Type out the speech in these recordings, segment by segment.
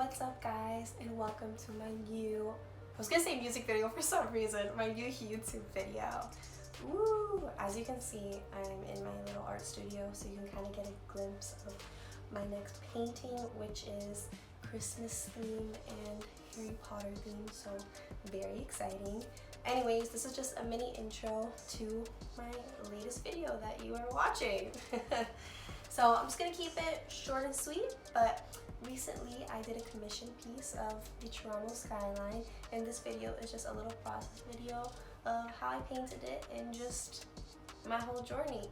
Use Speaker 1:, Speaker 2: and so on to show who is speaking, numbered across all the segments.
Speaker 1: What's up guys, and welcome to my new, I was gonna say music video for some reason, my new YouTube video. Woo! As you can see, I'm in my little art studio, so you can kind of get a glimpse of my next painting, which is Christmas themed and Harry Potter themed, so very exciting. Anyways, this is just a mini intro to my latest video that you are watching. So I'm just gonna keep it short and sweet, but recently I did a commission piece of the Toronto skyline, and this video is just a little process video of how I painted it and just my whole journey.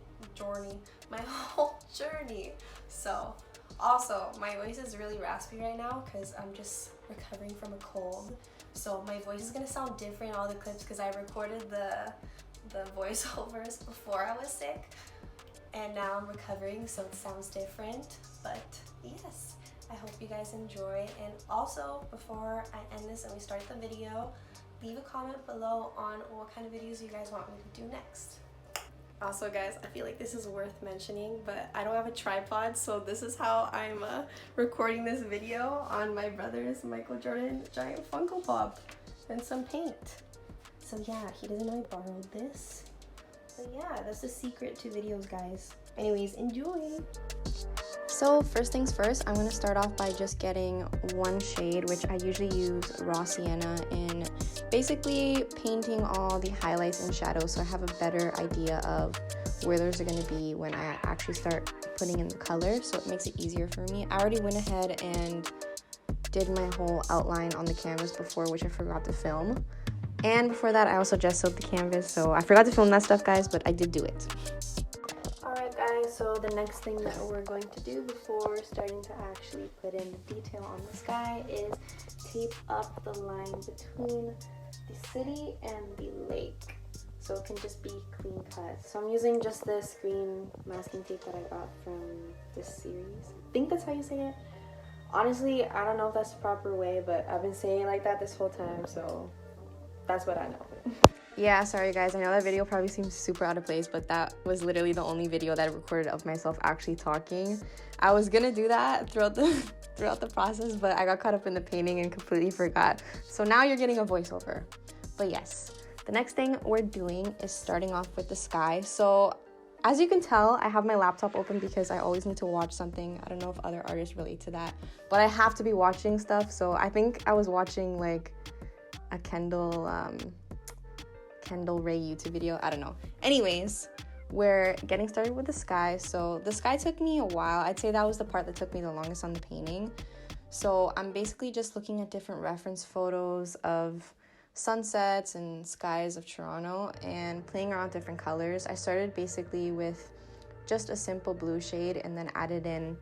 Speaker 1: So also my voice is really raspy right now because I'm just recovering from a cold, so my voice is gonna sound different in all the clips because I recorded the voiceovers before I was sick, and now I'm recovering, so it sounds different. But yes, I hope you guys enjoy. And also, before I end this and we start the video, leave a comment below on what kind of videos you guys want me to do next. Also guys, I feel like this is worth mentioning, but I don't have a tripod, so this is how I'm recording this video on my brother's Michael Jordan giant Funko Pop and some paint. So yeah, he doesn't know I borrowed this. But yeah, that's the secret to videos, guys. Anyways, enjoy! So first things first, I'm going to start off by just getting one shade, which I usually use raw sienna, and basically painting all the highlights and shadows so I have a better idea of where those are going to be when I actually start putting in the color, so it makes it easier for me. I already went ahead and did my whole outline on the canvas before, which I forgot to film. And before that, I also just soaked the canvas, so I forgot to film that stuff, guys, but I did do it. Alright guys, so the next thing that we're going to do before starting to actually put in the detail on the sky is tape up the line between the city and the lake, so it can just be clean cut. So I'm using just this green masking tape that I got from this series. I think that's how you say it. Honestly, I don't know if that's the proper way, but I've been saying it like that this whole time, so that's what I know. Yeah, sorry guys, I know that video probably seems super out of place, but that was literally the only video that I recorded of myself actually talking. I was gonna do that throughout the process, but I got caught up in the painting and completely forgot. So now you're getting a voiceover. But yes, the next thing we're doing is starting off with the sky. So as you can tell, I have my laptop open because I always need to watch something. I don't know if other artists relate to that, but I have to be watching stuff. So I think I was watching like a Kendall Ray YouTube video, I don't know. Anyways, we're getting started with the sky. So the sky took me a while. I'd say that was the part that took me the longest on the painting. So I'm basically just looking at different reference photos of sunsets and skies of Toronto and playing around with different colors. I started basically with just a simple blue shade and then added in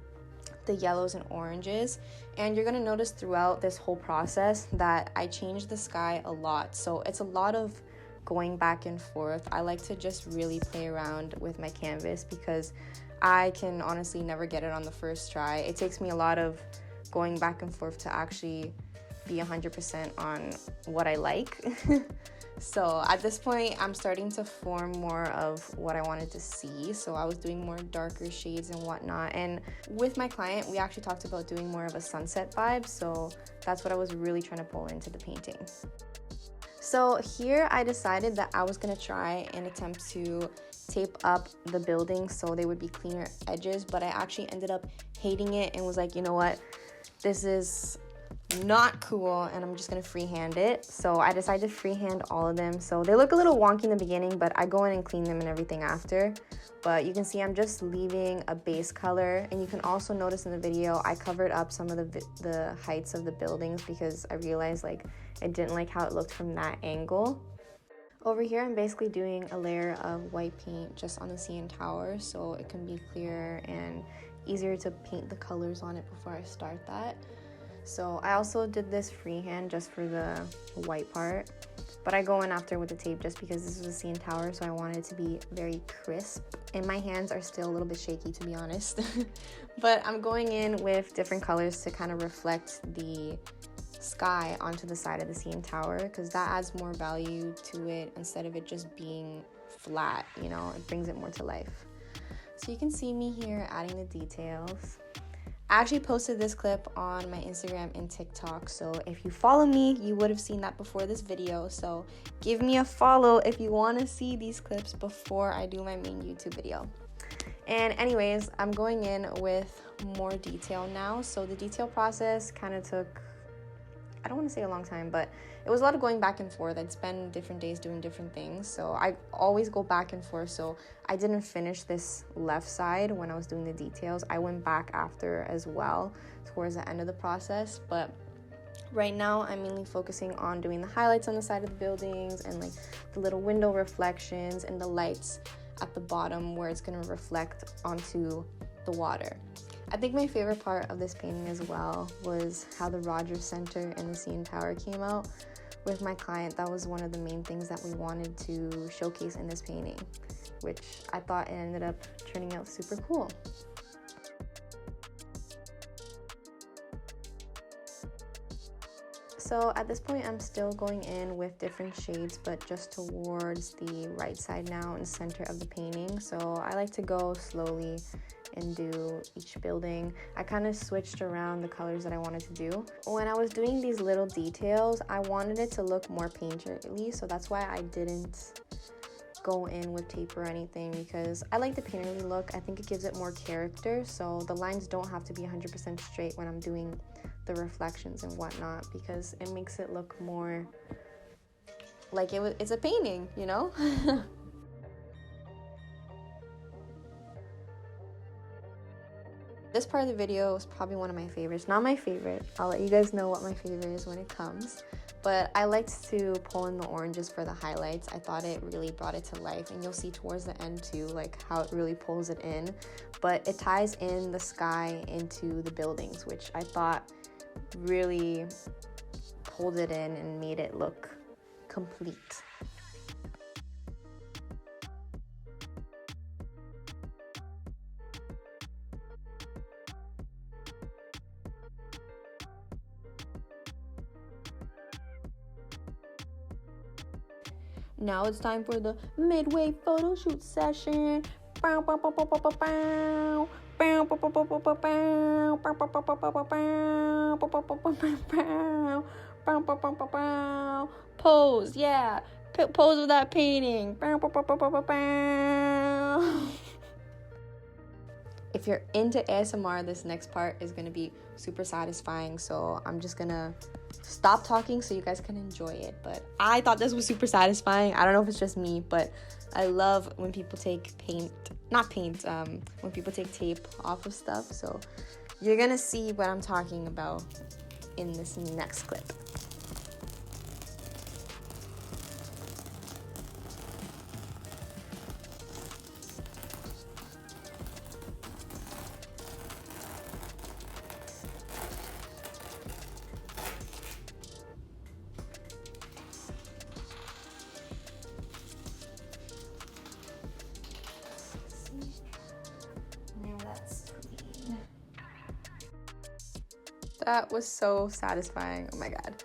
Speaker 1: the yellows and oranges, and you're gonna notice throughout this whole process that I changed the sky a lot. So it's a lot of going back and forth. I like to just really play around with my canvas because I can honestly never get it on the first try. It takes me a lot of going back and forth to actually be 100% on what I like. So at this point, I'm starting to form more of what I wanted to see. So I was doing more darker shades and whatnot. And with my client, we actually talked about doing more of a sunset vibe. So that's what I was really trying to pull into the painting. So here I decided that I was gonna try and attempt to tape up the building so they would be cleaner edges, but I actually ended up hating it and was like, you know what, this is not cool, and I'm just gonna freehand it. So I decided to freehand all of them. So they look a little wonky in the beginning, but I go in and clean them and everything after. But you can see I'm just leaving a base color, and you can also notice in the video I covered up some of the heights of the buildings because I realized like I didn't like how it looked from that angle. Over here I'm basically doing a layer of white paint just on the CN tower so it can be clearer and easier to paint the colors on it before I start that. So I also did this freehand just for the white part, but I go in after with the tape just because this is a CN tower, so I wanted it to be very crisp. And my hands are still a little bit shaky, to be honest. But I'm going in with different colors to kind of reflect the sky onto the side of the CN tower because that adds more value to it instead of it just being flat, you know, it brings it more to life. So you can see me here adding the details.
Speaker 2: I actually posted this clip on my Instagram and TikTok, so if you follow me, you would have seen that before this video. So give me a follow if you want to see these clips before I do my main YouTube video. And anyways, I'm going in with more detail now. So the detail process kind of took, I don't want to say a long time, but it was a lot of going back and forth. I'd spend different days doing different things. So I always go back and forth. So I didn't finish this left side when I was doing the details. I went back after as well towards the end of the process. But right now I'm mainly focusing on doing the highlights on the side of the buildings and like the little window reflections and the lights at the bottom where it's going to reflect onto the water. I think my favorite part of this painting as well was how the Rogers Center and the CN Tower came out. With my client, that was one of the main things that we wanted to showcase in this painting, which I thought it ended up turning out super cool. So at this point, I'm still going in with different shades, but just towards the right side now and center of the painting. So I like to go slowly and do each building. I kind of switched around the colors that I wanted to do. When I was doing these little details, I wanted it to look more painterly, so that's why I didn't go in with tape or anything, because I like the painterly look. I think it gives it more character, so the lines don't have to be 100% straight when I'm doing the reflections and whatnot, because it makes it look more like it's a painting, you know? This part of the video is probably one of my favorites. Not my favorite. I'll let you guys know what my favorite is when it comes. But I liked to pull in the oranges for the highlights. I thought it really brought it to life. And you'll see towards the end too, like how it really pulls it in. But it ties in the sky into the buildings, which I thought really pulled it in and made it look complete. Now it's time for the midway photo shoot session. Pose, yeah. Pose of that painting. If you're into ASMR, this next part is going to be super satisfying, so I'm just going to stop talking so you guys can enjoy it. But I thought this was super satisfying. I don't know if it's just me, but I love when people take when people take tape off of stuff. So you're going to see what I'm talking about in this next clip. That was so satisfying. Oh my god.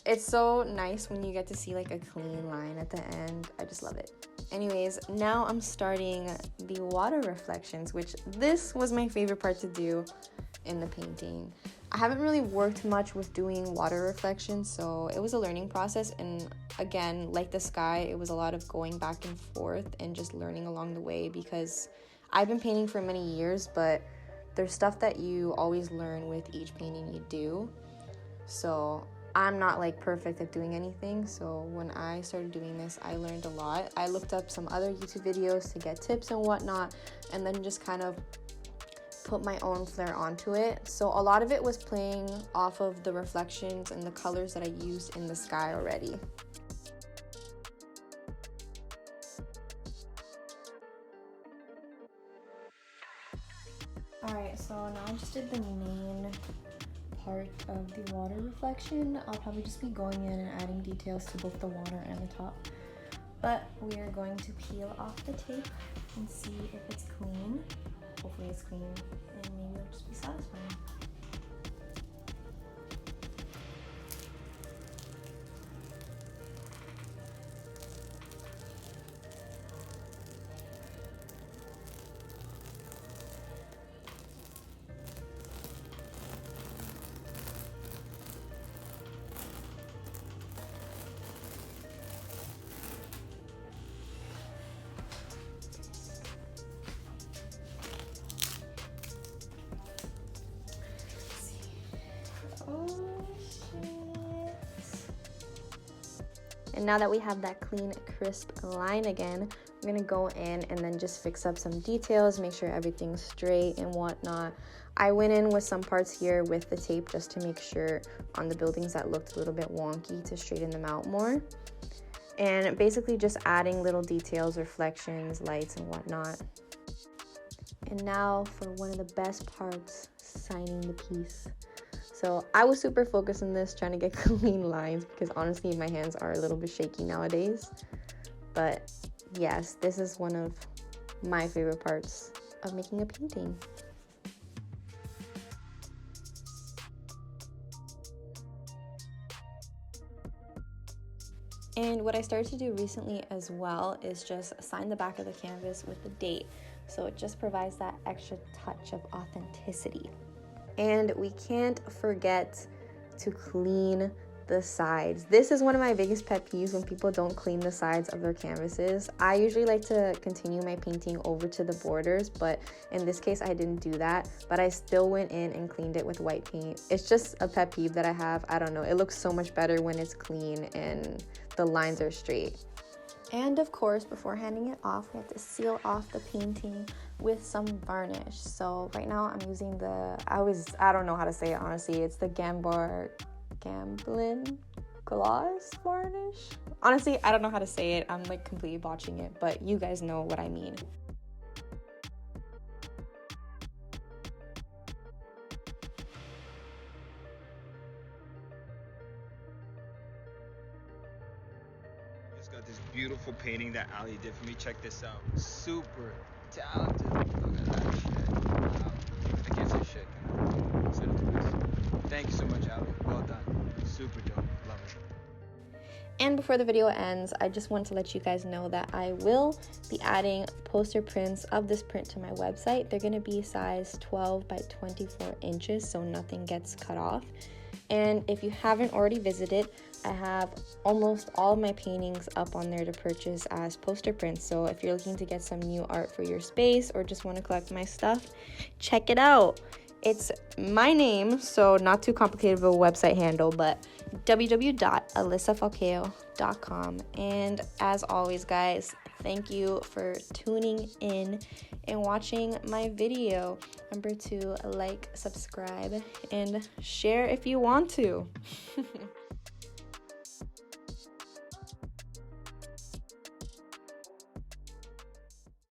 Speaker 2: It's so nice when you get to see like a clean line at the end. I just love it. Anyways, now I'm starting the water reflections, which this was my favorite part to do in the painting. I haven't really worked much with doing water reflections, so it was a learning process. And again, like the sky, it was a lot of going back and forth and just learning along the way, because I've been painting for many years, but there's stuff that you always learn with each painting you do. So I'm not like perfect at doing anything. So when I started doing this, I learned a lot. I looked up some other YouTube videos to get tips and whatnot, and then just kind of put my own flair onto it. So a lot of it was playing off of the reflections and the colors that I used in the sky already.
Speaker 1: Alright, so now I just did the main part of the water reflection. I'll probably just be going in and adding details to both the water and the top. But we are going to peel off the tape and see if it's clean. Hopefully it's clean, and maybe it'll just be satisfying.
Speaker 2: And now that we have that clean, crisp line again, I'm gonna go in and then just fix up some details, make sure everything's straight and whatnot. I went in with some parts here with the tape just to make sure on the buildings that looked a little bit wonky to straighten them out more. And basically just adding little details, reflections, lights and whatnot. And now for one of the best parts, signing the piece. So I was super focused on this, trying to get clean lines because honestly my hands are a little bit shaky nowadays. But yes, this is one of my favorite parts of making a painting. And what I started to do recently as well is just sign the back of the canvas with the date. So it just provides that extra touch of authenticity. And we can't forget to clean the sides. This is one of my biggest pet peeves, when people don't clean the sides of their canvases. I usually like to continue my painting over to the borders, but in this case I didn't do that, but I still went in and cleaned it with white paint. It's just a pet peeve that I have. I don't know, it looks so much better when it's clean and the lines are straight. And of course, before handing it off, we have to seal off the painting with some varnish. So right now I'm using I don't know how to say it honestly, it's the Gamblin gloss varnish. Honestly, I don't know how to say it. I'm like completely botching it, but you guys know what I mean.
Speaker 3: Got this beautiful painting that Ali did for me. Check this out. Super talented. Look at that shit. Wow. I can't say shit. Can I? Send it to this. Thank you so much, Ali. Well done. Super dope. Love it.
Speaker 2: And before the video ends, I just want to let you guys know that I will be adding poster prints of this print to my website. They're going to be size 12 by 24 inches, so nothing gets cut off. And if you haven't already visited, I have almost all of my paintings up on there to purchase as poster prints. So if you're looking to get some new art for your space or just want to collect my stuff, check it out. It's my name, so not too complicated of a website handle, but www.alyssafalcao.com. And as always, guys, thank you for tuning in and watching my video. Remember to like, subscribe, and share if you want to.